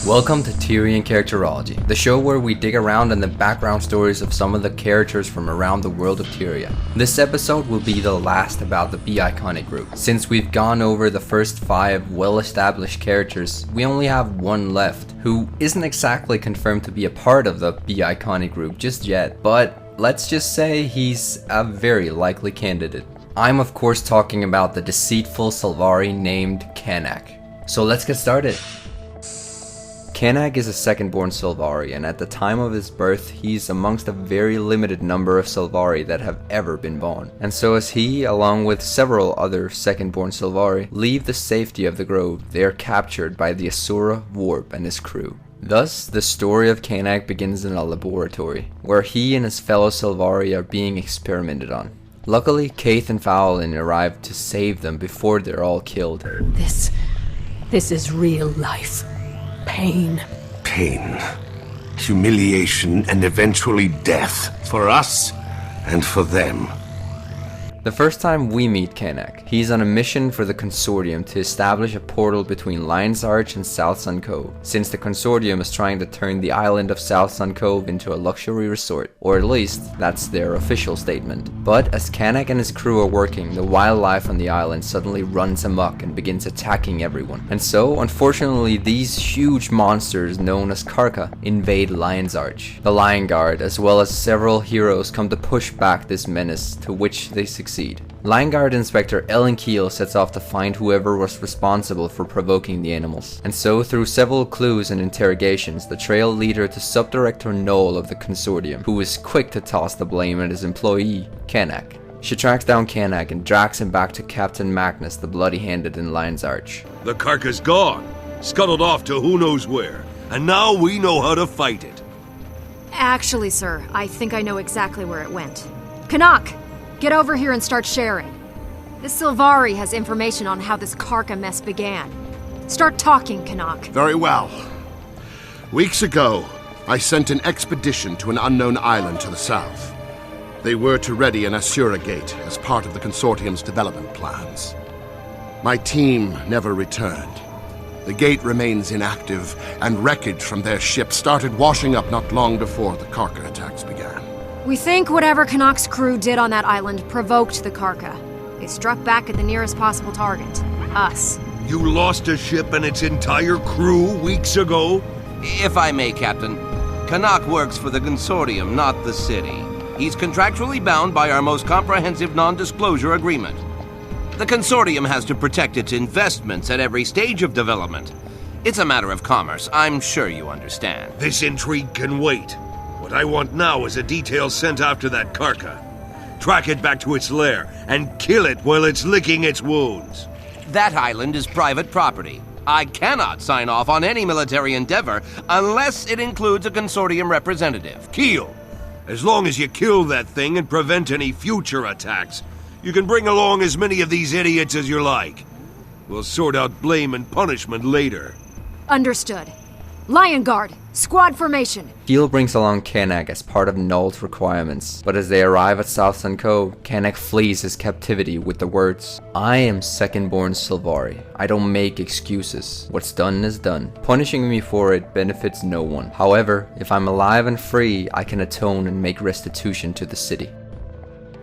Welcome to Tyrian Characterology, the show where we dig around in the background stories of some of the characters from around the world of Tyria. This episode will be the last about the Be Iconic group. Since we've gone over the first 5 well-established characters, we only have one left, who isn't exactly confirmed to be a part of the Be Iconic group just yet, but let's just say he's a very likely candidate. I'm of course talking about the deceitful sylvari named Canach. So let's get started. Canach is a second-born sylvari, and at the time of his birth, he's amongst a very limited number of sylvari that have ever been born. And so as he, along with several other second-born sylvari, leave the safety of the grove, they are captured by the Asura Warp and his crew. Thus, the story of Canach begins in a laboratory, where he and his fellow sylvari are being experimented on. Luckily, Kaith and Fowlin arrive to save them before they're all killed. This is real life. Pain. Pain, humiliation, and eventually death for us and for them. The first time we meet Canach, he's on a mission for the Consortium to establish a portal between Lion's Arch and Southsun Cove, since the Consortium is trying to turn the island of Southsun Cove into a luxury resort, or at least that's their official statement. But as Canach and his crew are working, the wildlife on the island suddenly runs amok and begins attacking everyone. And so, unfortunately, these huge monsters known as Karka invade Lion's Arch. The Lion Guard, as well as several heroes, come to push back this menace, to which they succeed. Lion Guard Inspector Ellen Keel sets off to find whoever was responsible for provoking the animals. And so, through several clues and interrogations, the trail lead her to Subdirector Noel of the Consortium, who is quick to toss the blame at his employee, Canach. She tracks down Canach and drags him back to Captain Magnus, the Bloody-Handed in Lion's Arch. The Karka's gone, scuttled off to who knows where, and now we know how to fight it. Actually, sir, I think I know exactly where it went. Canach! Get over here and start sharing. This sylvari has information on how this Karka mess began. Start talking, Canach. Very well. Weeks ago, I sent an expedition to an unknown island to the south. They were to ready an Asura gate as part of the Consortium's development plans. My team never returned. The gate remains inactive, and wreckage from their ship started washing up not long before the Karka attacks began. We think whatever Canach's crew did on that island provoked the Karka. They struck back at the nearest possible target. Us. You lost a ship and its entire crew weeks ago? If I may, Captain, Canach works for the Consortium, not the city. He's contractually bound by our most comprehensive non-disclosure agreement. The Consortium has to protect its investments at every stage of development. It's a matter of commerce. I'm sure you understand. This intrigue can wait. What I want now is a detail sent after that Karka. Track it back to its lair and kill it while it's licking its wounds. That island is private property. I cannot sign off on any military endeavor unless it includes a Consortium representative. Keel, as long as you kill that thing and prevent any future attacks, you can bring along as many of these idiots as you like. We'll sort out blame and punishment later. Understood. Lion Guard, squad formation. Keel brings along Canach as part of Noel's requirements, but as they arrive at Southsun Cove, Canach flees his captivity with the words, "I am second-born sylvari. I don't make excuses. What's done is done. Punishing me for it benefits no one. However, if I'm alive and free, I can atone and make restitution to the city."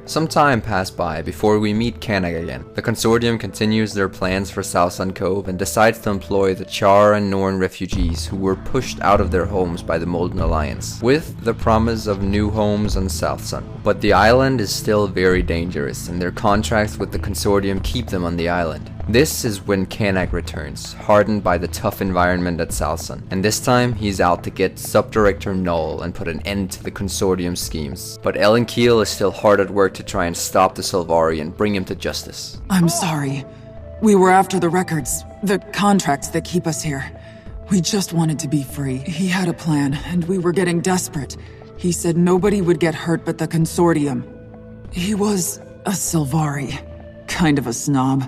Some time passed by before we meet Canach again. The Consortium continues their plans for Southsun Cove and decides to employ the Char and Norn refugees who were pushed out of their homes by the Molten Alliance, with the promise of new homes on Southsun. But the island is still very dangerous, and their contracts with the Consortium keep them on the island. This is when Canach returns, hardened by the tough environment at Southsun, and this time he's out to get Subdirector Noel and put an end to the Consortium's schemes. But Ellen Keel is still hard at work to try and stop the sylvari and bring him to justice. I'm sorry. We were after the records, the contracts that keep us here. We just wanted to be free. He had a plan, and we were getting desperate. He said nobody would get hurt but the Consortium. He was a sylvari. Kind of a snob.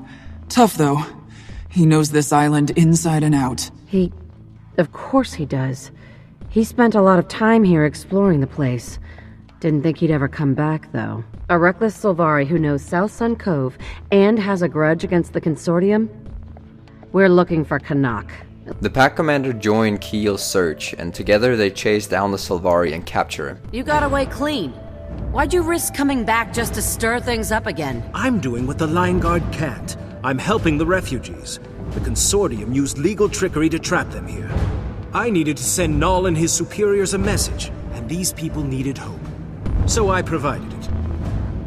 Tough, though. He knows this island inside and out. Of course he does. He spent a lot of time here exploring the place. Didn't think he'd ever come back, though. A reckless sylvari who knows Southsun Cove and has a grudge against the Consortium? We're looking for Canach, The pack commander joined Keel's search, and together they chase down the Sylvari and capture him. You got away clean. Why'd you risk coming back just to stir things up again? I'm doing what the Lion Guard can't. I'm helping the refugees. The Consortium used legal trickery to trap them here. I needed to send Null and his superiors a message, and these people needed hope. So I provided it.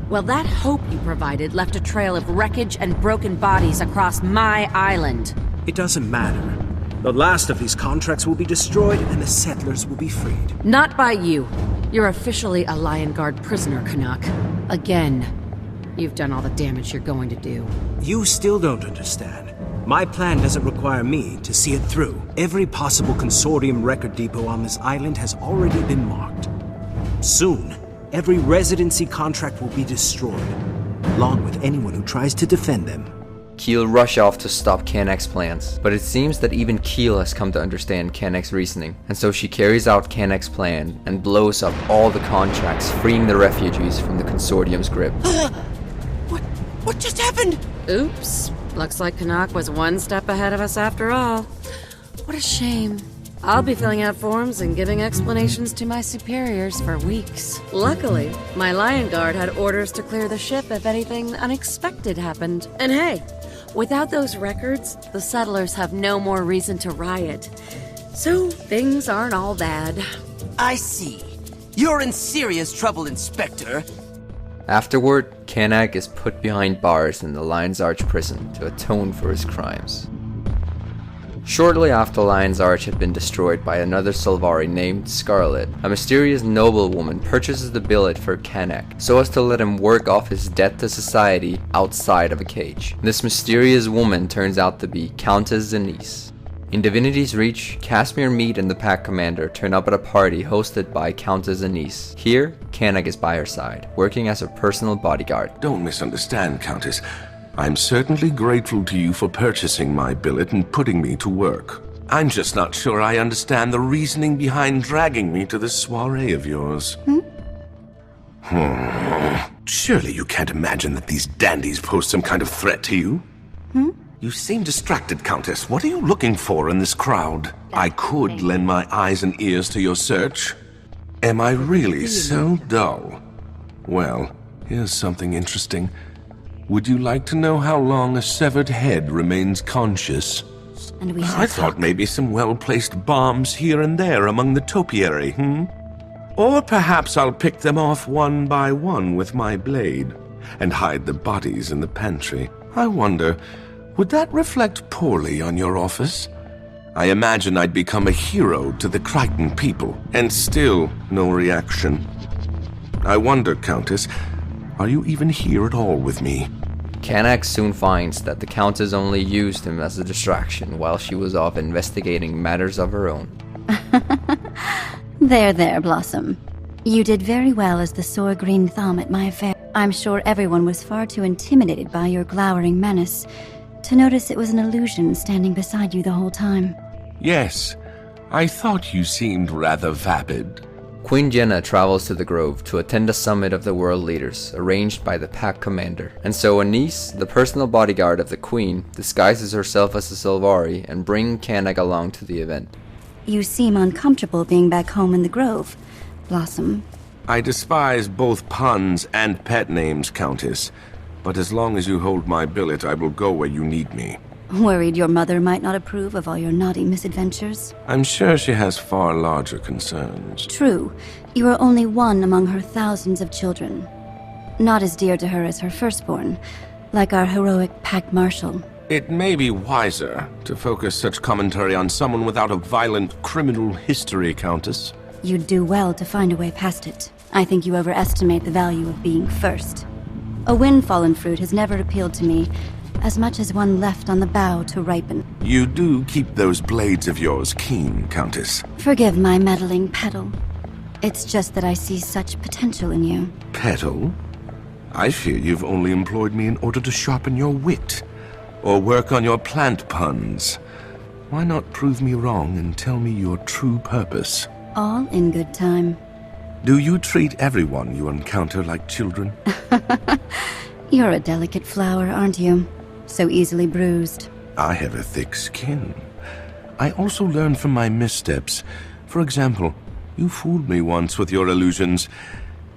Well, that hope you provided left a trail of wreckage and broken bodies across my island. It doesn't matter. The last of these contracts will be destroyed and the settlers will be freed. Not by you. You're officially a Lion Guard prisoner, Canach. Again. You've done all the damage you're going to do. You still don't understand. My plan doesn't require me to see it through. Every possible Consortium record depot on this island has already been marked. Soon, every residency contract will be destroyed, along with anyone who tries to defend them. Keel rush off to stop Canach's plans, but it seems that even Keel has come to understand Canach's reasoning, and so she carries out Canach's plan and blows up all the contracts, freeing the refugees from the Consortium's grip. What just happened? Oops. Looks like Canach was one step ahead of us after all. What a shame. I'll be filling out forms and giving explanations to my superiors for weeks. Luckily, my Lion Guard had orders to clear the ship if anything unexpected happened. And hey, without those records, the settlers have no more reason to riot. So things aren't all bad. I see. You're in serious trouble, Inspector. Afterward, Canach is put behind bars in the Lion's Arch prison to atone for his crimes. Shortly after Lion's Arch had been destroyed by another Sylvari named Scarlet, a mysterious noblewoman purchases the billet for Canach so as to let him work off his debt to society outside of a cage. This mysterious woman turns out to be Countess Anise. In Divinity's Reach, Casimir Mead and the pack commander turn up at a party hosted by Countess Anise. Here, Canach is by her side, working as her personal bodyguard. Don't misunderstand, Countess. I'm certainly grateful to you for purchasing my billet and putting me to work. I'm just not sure I understand the reasoning behind dragging me to this soiree of yours. Surely you can't imagine that these dandies pose some kind of threat to you? You seem distracted, Countess. What are you looking for in this crowd? I could lend my eyes and ears to your search. Am I really so dull? Well, here's something interesting. Would you like to know how long a severed head remains conscious? And we I thought maybe some well-placed bombs here and there among the topiary, Or perhaps I'll pick them off one by one with my blade and hide the bodies in the pantry. I wonder, would that reflect poorly on your office? I imagine I'd become a hero to the Crichton people, and still no reaction. I wonder, Countess, are you even here at all with me? Canach soon finds that the Countess only used him as a distraction while she was off investigating matters of her own. There, Blossom. You did very well as the sore green thumb at my affair. I'm sure everyone was far too intimidated by your glowering menace to notice it was an illusion standing beside you the whole time. Yes, I thought you seemed rather vapid. Queen Jenna travels to the Grove to attend a summit of the world leaders arranged by the pack commander, and so Anise, the personal bodyguard of the Queen, disguises herself as a Sylvari and brings Canach along to the event. You seem uncomfortable being back home in the Grove, Blossom. I despise both puns and pet names, Countess, but as long as you hold my billet, I will go where you need me. Worried your mother might not approve of all your naughty misadventures? I'm sure she has far larger concerns. True. You are only one among her thousands of children. Not as dear to her as her firstborn, like our heroic pack marshal. It may be wiser to focus such commentary on someone without a violent criminal history, Countess. You'd do well to find a way past it. I think you overestimate the value of being first. A wind-fallen fruit has never appealed to me, as much as one left on the bough to ripen. You do keep those blades of yours keen, Countess. Forgive my meddling petal. It's just that I see such potential in you. Petal? I fear you've only employed me in order to sharpen your wit, or work on your plant puns. Why not prove me wrong and tell me your true purpose? All in good time. Do you treat everyone you encounter like children? You're a delicate flower, aren't you? So easily bruised. I have a thick skin. I also learn from my missteps. For example, you fooled me once with your illusions.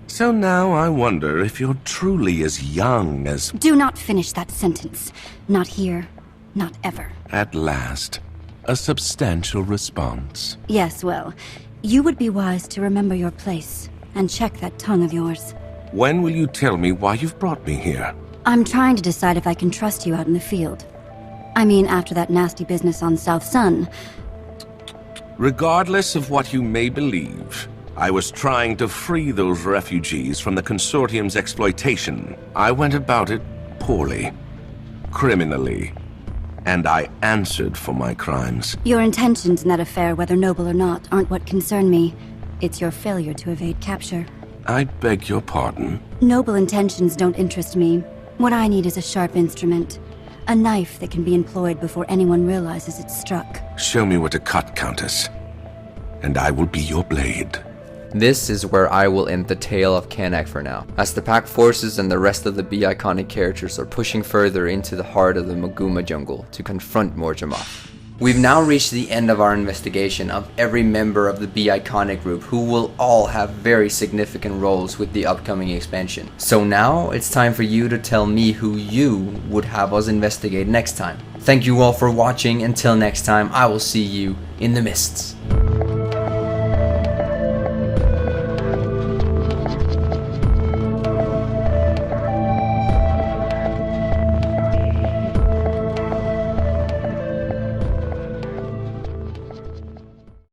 So now I wonder if you're truly as young as... Do not finish that sentence. Not here. Not ever. At last, a substantial response. Yes, well, you would be wise to remember your place and check that tongue of yours. When will you tell me why you've brought me here? I'm trying to decide if I can trust you out in the field. I mean, after that nasty business on Southsun. Regardless of what you may believe, I was trying to free those refugees from the Consortium's exploitation. I went about it poorly, criminally, and I answered for my crimes. Your intentions in that affair, whether noble or not, aren't what concern me. It's your failure to evade capture. I beg your pardon. Noble intentions don't interest me. What I need is a sharp instrument. A knife that can be employed before anyone realizes it's struck. Show me where to cut, Countess, and I will be your blade. This is where I will end the tale of Canach for now, as the pack forces and the rest of the Be-Iconic characters are pushing further into the heart of the Maguma jungle to confront Morjamoth. We've now reached the end of our investigation of every member of the Be-Iconic group, who will all have very significant roles with the upcoming expansion. So now it's time for you to tell me who you would have us investigate next time. Thank you all for watching. Until next time, I will see you in the mists.